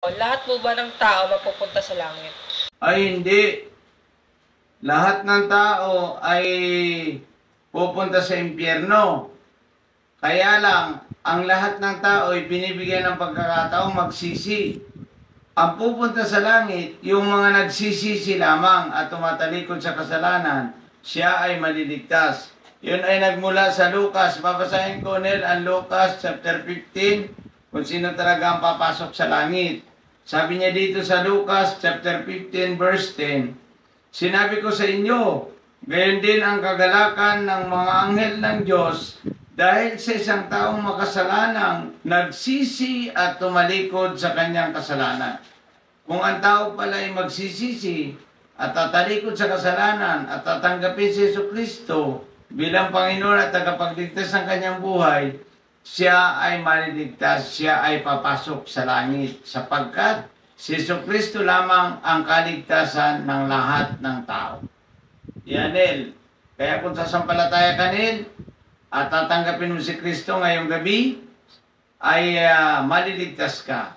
Lahat po ba ng tao mapupunta sa langit? Ay hindi. Lahat ng tao ay pupunta sa impyerno. Kaya lang, ang lahat ng tao ay binibigyan ng pagkakataong magsisi. Ang pupunta sa langit, yung mga nagsisisi lamang at tumatalikod sa kasalanan, siya ay maliligtas. Yun ay nagmula sa Lucas. Babasahin ko nil ang Lucas chapter 15 kung sino talaga ang papasok sa langit. Sabi niya dito sa Lucas chapter 15 verse 10, sinabi ko sa inyo, gayon din ang kagalakan ng mga anghel ng Diyos dahil sa isang taong makasalanang nagsisi at tumalikod sa kanyang kasalanan. Kung ang tao pala ay magsisisi at tatalikod sa kasalanan at tatanggapin si Jesucristo bilang Panginoon at tagapagligtas ng kanyang buhay, siya ay maliligtas, siya ay papasok sa langit sapagkat si Jesucristo lamang ang kaligtasan ng lahat ng tao. Yanel, kaya kung sasampalataya ka nil at tatanggapin mo si Kristo ngayong gabi, ay maliligtas ka.